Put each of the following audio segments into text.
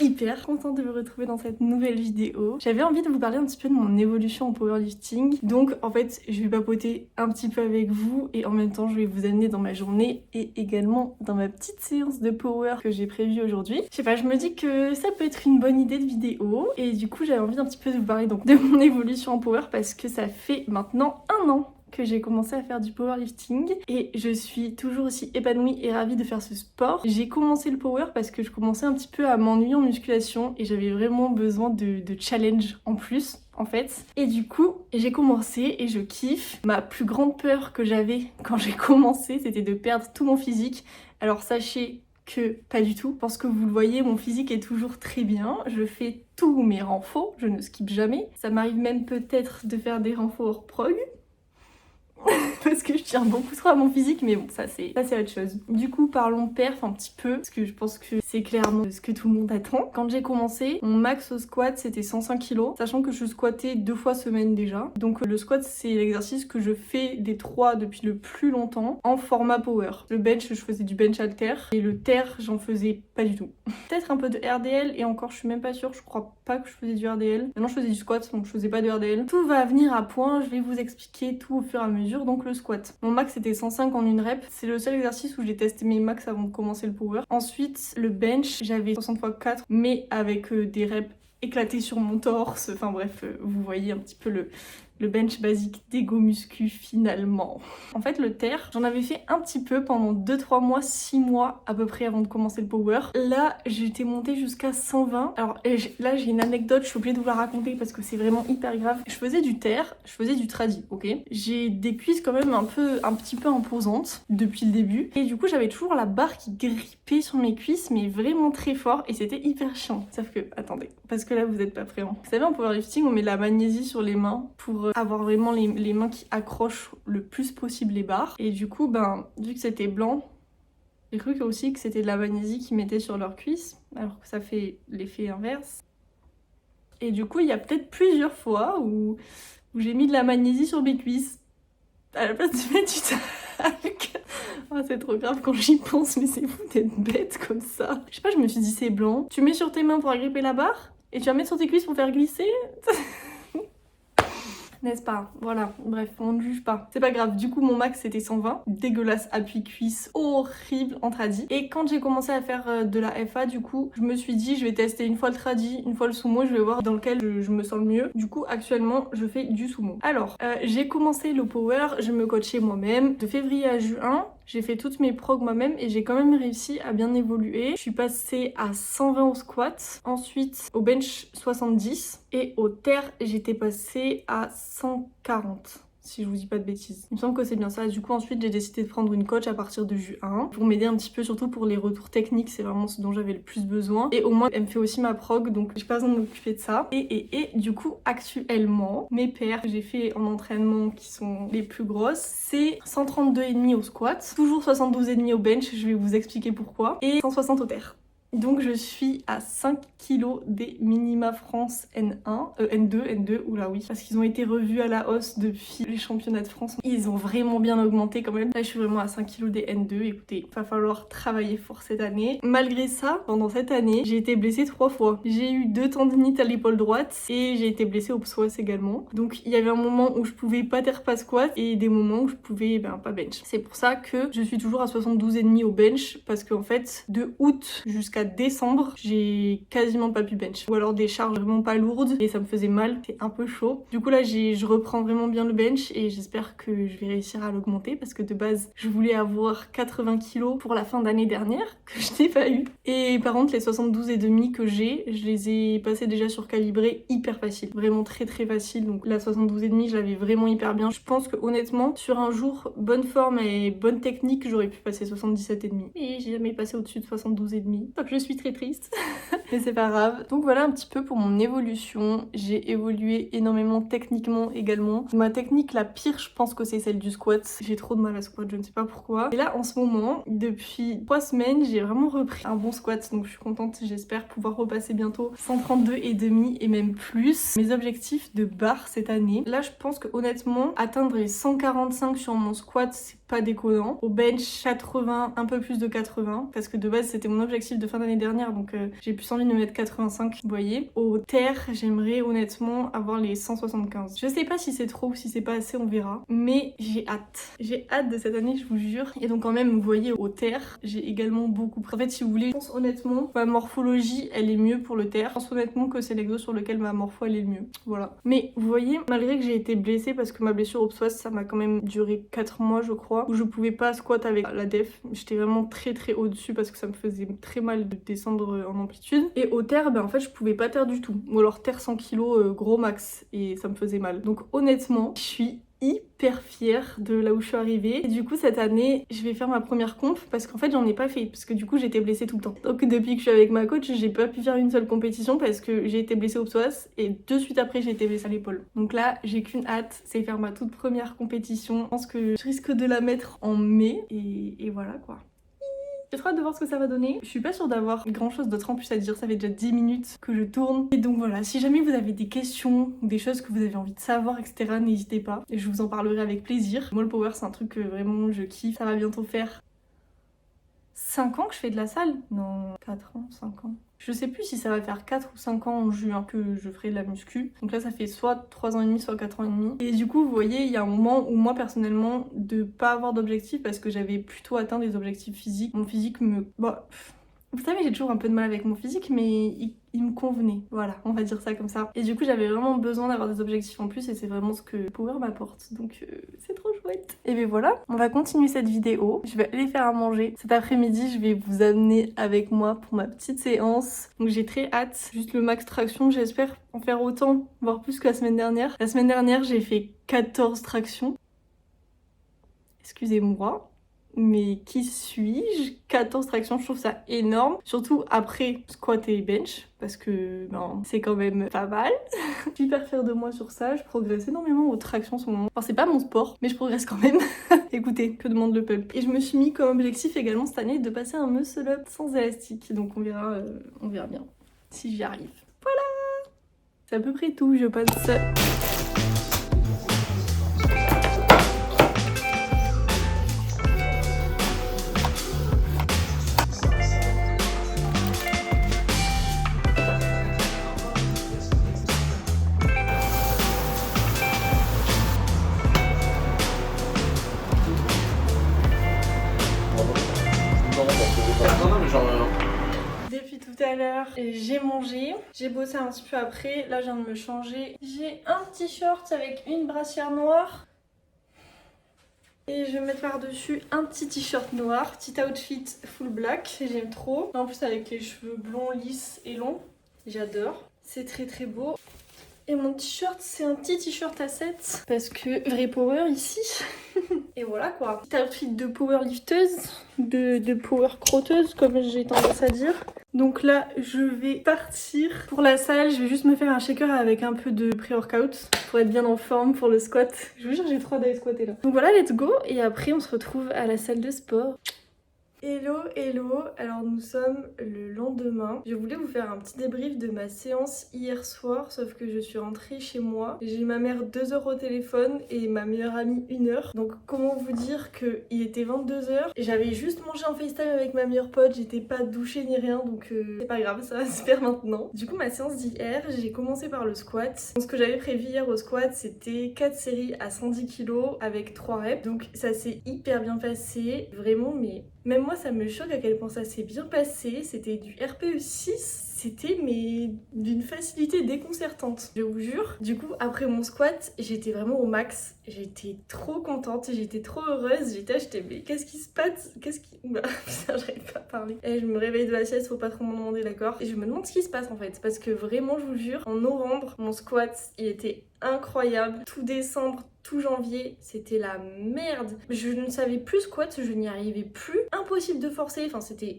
hyper contente de vous retrouver dans cette nouvelle vidéo. J'avais envie de vous parler un petit peu de mon évolution en powerlifting. Donc en fait, je vais papoter un petit peu avec vous et en même temps, je vais vous amener dans ma journée et également dans ma petite séance de power que j'ai prévue aujourd'hui. Je sais pas, je me dis que ça peut être une bonne idée de vidéo et du coup, j'avais envie un petit peu de vous parler donc de mon évolution en power parce que ça fait maintenant 1 an que j'ai commencé à faire du powerlifting et je suis toujours aussi épanouie et ravie de faire ce sport. J'ai commencé le power parce que je commençais un petit peu à m'ennuyer en musculation et j'avais vraiment besoin de challenge en plus en fait. Et du coup, j'ai commencé et je kiffe. Ma plus grande peur que j'avais quand j'ai commencé, c'était de perdre tout mon physique. Alors sachez que pas du tout, parce que vous le voyez, mon physique est toujours très bien, je fais tous mes renforts, je ne skip jamais. Ça m'arrive même peut-être de faire des renforts hors prog, parce que je tiens beaucoup trop à mon physique, mais bon, ça c'est autre chose. Du coup, parlons perf un petit peu, parce que je pense que c'est clairement ce que tout le monde attend. Quand j'ai commencé, mon max au squat c'était 105 kg, sachant que je squattais 2 fois semaine déjà. Donc le squat c'est l'exercice que je fais des 3 depuis le plus longtemps, en format power. Le bench, je faisais du bench halter, et le terre, j'en faisais pas du tout. Peut-être un peu de RDL, et encore je suis même pas sûre, je crois pas que je faisais du RDL. Maintenant je faisais du squat, donc je faisais pas de RDL. Tout va venir à point, je vais vous expliquer tout au fur et à mesure. Donc le squat. Mon max c'était 105 en une rep. C'est le seul exercice où j'ai testé mes max avant de commencer le power. Ensuite, le bench, j'avais 60 x 4, mais avec des reps éclatés sur mon torse. Enfin bref, vous voyez un petit peu le bench basique d'Ego Muscu finalement. En fait, le terre, j'en avais fait un petit peu pendant 2-3 mois, 6 mois à peu près avant de commencer le power. Là, j'étais montée jusqu'à 120. Alors là, j'ai une anecdote, je suis obligée de vous la raconter parce que c'est vraiment hyper grave. Je faisais du terre, je faisais du tradi, ok? J'ai des cuisses quand même un petit peu imposantes depuis le début. Et du coup, j'avais toujours la barre qui grippait sur mes cuisses, mais vraiment très fort. Et c'était hyper chiant. Sauf que, attendez, parce que là, vous êtes pas prêts. Vous savez, en powerlifting, on met de la magnésie sur les mains pour avoir vraiment les mains qui accrochent le plus possible les barres. Et du coup, vu que c'était blanc, j'ai cru aussi que c'était de la magnésie qu'ils mettaient sur leurs cuisses, alors que ça fait l'effet inverse. Et du coup, il y a peut-être plusieurs fois où j'ai mis de la magnésie sur mes cuisses, à la place de mettre du talc. Oh, c'est trop grave quand j'y pense, mais c'est fou d'être bête comme ça. Je sais pas, je me suis dit c'est blanc. Tu mets sur tes mains pour agripper la barre, et tu vas mettre sur tes cuisses pour faire glisser. N'est-ce pas? Voilà, bref, on ne juge pas. C'est pas grave, du coup mon max c'était 120. Dégueulasse, appui cuisse, horrible en tradi. Et quand j'ai commencé à faire de la FA, du coup, je me suis dit je vais tester une fois le tradi, une fois le sumo, je vais voir dans lequel je me sens le mieux. Du coup, actuellement, je fais du sumo. Alors, j'ai commencé le power, je me coachais moi-même. De février à juin, j'ai fait toutes mes progs moi-même et j'ai quand même réussi à bien évoluer. Je suis passée à 120 au squat, ensuite au bench 70 et au terre j'étais passée à 140. Si je vous dis pas de bêtises. Il me semble que c'est bien ça. Du coup, ensuite, j'ai décidé de prendre une coach à partir de juin pour m'aider un petit peu, surtout pour les retours techniques. C'est vraiment ce dont j'avais le plus besoin. Et au moins, elle me fait aussi ma prog, donc j'ai pas besoin de m'occuper de ça. Et du coup, actuellement, mes paires que j'ai fait en entraînement qui sont les plus grosses, c'est 132,5 au squat, toujours 72,5 au bench, je vais vous expliquer pourquoi, et 160 au terre. Donc je suis à 5 kg des minima France N2, oula oui, parce qu'ils ont été revus à la hausse depuis les championnats de France. Ils ont vraiment bien augmenté quand même. Là je suis vraiment à 5 kg des N2, écoutez, va falloir travailler fort cette année. Malgré ça, pendant cette année, j'ai été blessée 3 fois. J'ai eu 2 tendinites à l'épaule droite et j'ai été blessée au psoas également. Donc il y avait un moment où je pouvais pas terre pas squat et des moments où je pouvais pas bench. C'est pour ça que je suis toujours à 72,5 au bench, parce qu'en fait, de août jusqu'à décembre, j'ai quasiment pas pu bench. Ou alors des charges vraiment pas lourdes et ça me faisait mal, c'est un peu chaud. Du coup là, je reprends vraiment bien le bench et j'espère que je vais réussir à l'augmenter parce que de base, je voulais avoir 80 kg pour la fin d'année dernière, que je n'ai pas eu. Et par contre, les 72,5 que j'ai, je les ai passés déjà sur calibré hyper facile. Vraiment très très facile. Donc la 72,5, je l'avais vraiment hyper bien. Je pense que honnêtement, sur un jour, bonne forme et bonne technique, j'aurais pu passer 77,5. Et j'ai jamais passé au-dessus de 72,5. Donc je suis très triste, mais c'est pas grave. Donc voilà un petit peu pour mon évolution. J'ai évolué énormément techniquement également. Ma technique la pire, je pense que c'est celle du squat. J'ai trop de mal à squat, je ne sais pas pourquoi. Et là en ce moment, depuis 3 semaines, j'ai vraiment repris un bon squat, donc je suis contente. J'espère pouvoir repasser bientôt 132,5 et même plus. Mes objectifs de barre cette année, là je pense que honnêtement, atteindre les 145 sur mon squat, c'est pas déconnant. Au bench, 80, un peu plus de 80, parce que de base c'était mon objectif de fin fin d'année dernière, donc j'ai plus envie de me mettre 85, vous voyez. Au terre, j'aimerais honnêtement avoir les 175. Je sais pas si c'est trop ou si c'est pas assez, on verra. Mais j'ai hâte. J'ai hâte de cette année, je vous jure. Et donc quand même, vous voyez, au terre, j'ai également beaucoup... En fait, si vous voulez, je pense honnêtement, ma morphologie, elle est mieux pour le terre. Je pense honnêtement que c'est l'exo sur lequel ma morpho, elle est le mieux. Voilà. Mais vous voyez, malgré que j'ai été blessée, parce que ma blessure au psoas, ça m'a quand même duré 4 mois, je crois, où je pouvais pas squat avec la def. J'étais vraiment très au-dessus parce que ça me faisait très mal de descendre en amplitude. Et au terre, ben en fait, je pouvais pas terre du tout. Ou alors terre 100 kg gros max, et ça me faisait mal. Donc honnêtement, je suis hyper fière de là où je suis arrivée. Et du coup, cette année, je vais faire ma première comp parce qu'en fait, j'en ai pas fait parce que du coup, j'étais blessée tout le temps. Donc depuis que je suis avec ma coach, j'ai pas pu faire une seule compétition parce que j'ai été blessée au psoas et de suite après, j'ai été blessée à l'épaule. Donc là, j'ai qu'une hâte, c'est faire ma toute première compétition. Je pense que je risque de la mettre en mai et voilà quoi. J'ai trop hâte de voir ce que ça va donner. Je suis pas sûre d'avoir grand chose d'autre en plus à dire, ça fait déjà 10 minutes que je tourne. Et donc voilà, si jamais vous avez des questions ou des choses que vous avez envie de savoir, etc., n'hésitez pas. Et je vous en parlerai avec plaisir. Moi le power c'est un truc que vraiment je kiffe. Ça va bientôt faire 5 ans que je fais de la salle. Non, 4 ans, 5 ans. Je sais plus si ça va faire 4 ou 5 ans en juin que je ferai de la muscu. Donc là ça fait soit 3 ans et demi, soit 4 ans et demi. Et du coup vous voyez il y a un moment où moi personnellement de pas avoir d'objectif parce que j'avais plutôt atteint des objectifs physiques. Mon physique me... Bah, vous savez j'ai toujours un peu de mal avec mon physique mais il me convenait. Voilà, on va dire ça comme ça. Et du coup j'avais vraiment besoin d'avoir des objectifs en plus et c'est vraiment ce que Power m'apporte. Donc c'est trop chouette. Et bien voilà, on va continuer cette vidéo. Je vais aller faire à manger. Cet après-midi je vais vous amener avec moi pour ma petite séance. Donc j'ai très hâte. Juste le max traction, j'espère en faire autant, voire plus que la semaine dernière. La semaine dernière j'ai fait 14 tractions. Excusez-moi. Mais qui suis-je? 14 tractions, je trouve ça énorme. Surtout après squat et bench, parce que ben, c'est quand même pas mal. Je suis hyper fière de moi sur ça, je progresse énormément aux tractions en ce moment. Enfin c'est pas mon sport, mais je progresse quand même. Écoutez, que demande le peuple. Et je me suis mis comme objectif également cette année de passer un muscle up sans élastique. Donc on verra bien si j'y arrive. Voilà! C'est à peu près tout, je passe... Depuis tout à l'heure, j'ai mangé, j'ai bossé un petit peu après, là je viens de me changer. J'ai un petit short avec une brassière noire. Et je vais mettre par-dessus un petit t-shirt noir, petit outfit full black, j'aime trop. En plus avec les cheveux blonds, lisses et longs, j'adore. C'est très beau. Et mon t-shirt, c'est un petit t-shirt à 7 parce que vrai power ici. Et voilà quoi. Petit outfit de power lifteuse, de power crotteuse comme j'ai tendance à dire. Donc là, je vais partir pour la salle. Je vais juste me faire un shaker avec un peu de pré-workout pour être bien en forme pour le squat. Je vous jure, j'ai trop hâte d'aller squatter là. Donc voilà, let's go. Et après, on se retrouve à la salle de sport. Hello, alors nous sommes le lendemain. Je voulais vous faire un petit débrief de ma séance hier soir, sauf que je suis rentrée chez moi. J'ai eu ma mère 2 heures au téléphone et ma meilleure amie 1 heure. Donc comment vous dire qu'il était 22 heures et j'avais juste mangé en FaceTime avec ma meilleure pote, j'étais pas douchée ni rien donc c'est pas grave, ça va se faire maintenant. Du coup ma séance d'hier, j'ai commencé par le squat. Donc ce que j'avais prévu hier au squat c'était 4 séries à 110 kg avec 3 reps. Donc ça s'est hyper bien passé, vraiment mais... Même moi, ça me choque à quel point ça s'est bien passé. C'était du RPE 6. C'était mais d'une facilité déconcertante, je vous jure. Du coup, après mon squat, j'étais vraiment au max. J'étais trop contente, j'étais trop heureuse. J'étais mais qu'est-ce qui se passe? Oula, putain, j'arrive pas à parler. Et je me réveille de la sieste, faut pas trop m'en demander, d'accord? Et je me demande ce qui se passe en fait. Parce que vraiment, je vous jure, en novembre, mon squat, il était incroyable. Tout décembre, tout janvier, c'était la merde. Je ne savais plus squat, je n'y arrivais plus. Impossible de forcer, enfin c'était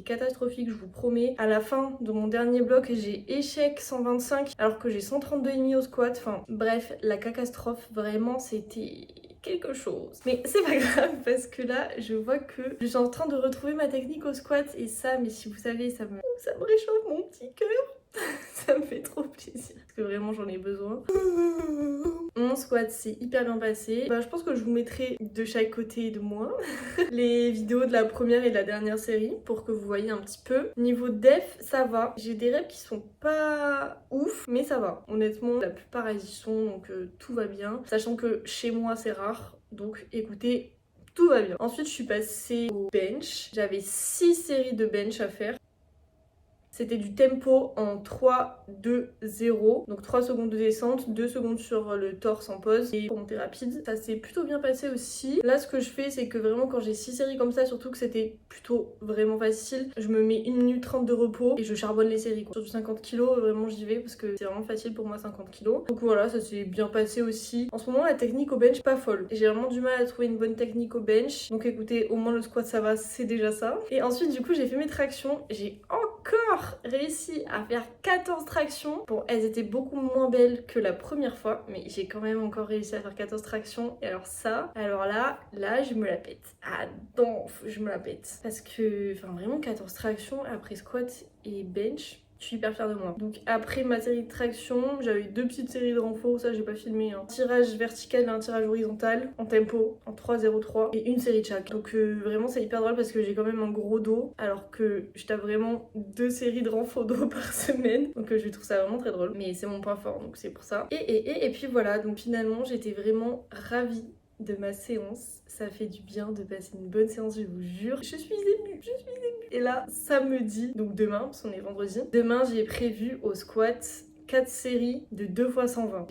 catastrophique, je vous promets. À la fin de mon dernier bloc, j'ai échec 125 alors que j'ai 132,5 au squat. Enfin bref, la catastrophe, vraiment c'était... quelque chose. Mais c'est pas grave parce que là je vois que je suis en train de retrouver ma technique au squat et ça, mais si vous savez, ça me réchauffe mon petit cœur. Ça me fait trop plaisir parce que vraiment j'en ai besoin. Mon squat s'est hyper bien passé. Bah, je pense que je vous mettrai de chaque côté de moi les vidéos de la première et de la dernière série pour que vous voyez un petit peu. Niveau def, ça va. J'ai des reps qui sont pas ouf, mais ça va. Honnêtement, la plupart elles y sont, donc tout va bien. Sachant que chez moi c'est rare, donc écoutez, tout va bien. Ensuite, je suis passée au bench. J'avais 6 séries de bench à faire. C'était du tempo en 3, 2, 0. Donc 3 secondes de descente, 2 secondes sur le torse en pause et pour monter rapide. Ça s'est plutôt bien passé aussi. Là, ce que je fais, c'est que vraiment quand j'ai 6 séries comme ça, surtout que c'était plutôt vraiment facile, je me mets 1 minute 30 de repos et je charbonne les séries. Sur du 50 kg, vraiment j'y vais parce que c'est vraiment facile pour moi 50 kg. Donc voilà, ça s'est bien passé aussi. En ce moment, la technique au bench, pas folle. J'ai vraiment du mal à trouver une bonne technique au bench. Donc écoutez, au moins le squat ça va, c'est déjà ça. Et ensuite, du coup, j'ai fait mes tractions. J'ai encore réussi à faire 14 tractions. Bon, elles étaient beaucoup moins belles que la première fois, mais j'ai quand même encore réussi à faire 14 tractions. Et alors ça, alors là, je me la pète. Ah non, je me la pète. Parce que, enfin vraiment 14 tractions après squat et bench, je suis hyper fière de moi. Donc après ma série de traction, j'avais 2 petites séries de renfort, ça j'ai pas filmé. Un tirage vertical et un tirage horizontal en tempo, en 3-0-3 et une série de chaque. Donc vraiment c'est hyper drôle parce que j'ai quand même un gros dos alors que je tape vraiment 2 séries de renfort dos par semaine. Donc je trouve ça vraiment très drôle. Mais c'est mon point fort donc c'est pour ça. Et puis voilà, donc finalement j'étais vraiment ravie de ma séance. Ça fait du bien de passer une bonne séance, je vous jure. Je suis émue. Et là, samedi, donc demain, parce qu'on est vendredi, demain j'ai prévu au squat 4 séries de 2 x 120.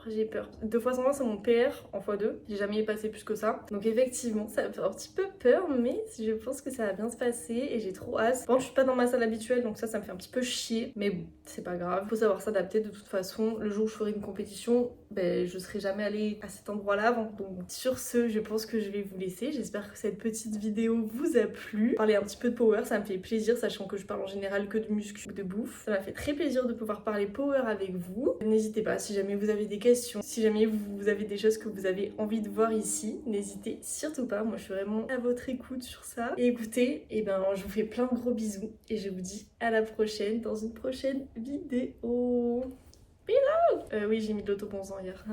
J'ai peur. 2 x 120 c'est mon PR en x2. J'ai jamais passé plus que ça. Donc effectivement, ça me fait un petit peu peur, mais je pense que ça va bien se passer et j'ai trop hâte. Bon, je suis pas dans ma salle habituelle, donc ça me fait un petit peu chier. Mais bon, c'est pas grave. Faut savoir s'adapter de toute façon. Le jour où je ferai une compétition, ben, je serai jamais allée à cet endroit-là avant. Donc sur ce, je pense que je vais vous laisser. J'espère que cette petite vidéo vous a plu. Parler un petit peu de power, ça me fait plaisir, sachant que je parle en général que de muscu, de bouffe. Ça m'a fait très plaisir de pouvoir parler power avec vous. N'hésitez pas, si jamais vous avez des questions, si jamais vous avez des choses que vous avez envie de voir ici, n'hésitez surtout pas. Moi, je suis vraiment à votre écoute sur ça. Et écoutez, je vous fais plein de gros bisous et je vous dis à la prochaine dans une prochaine vidéo. Oui, j'ai mis de l'autobonzant hier.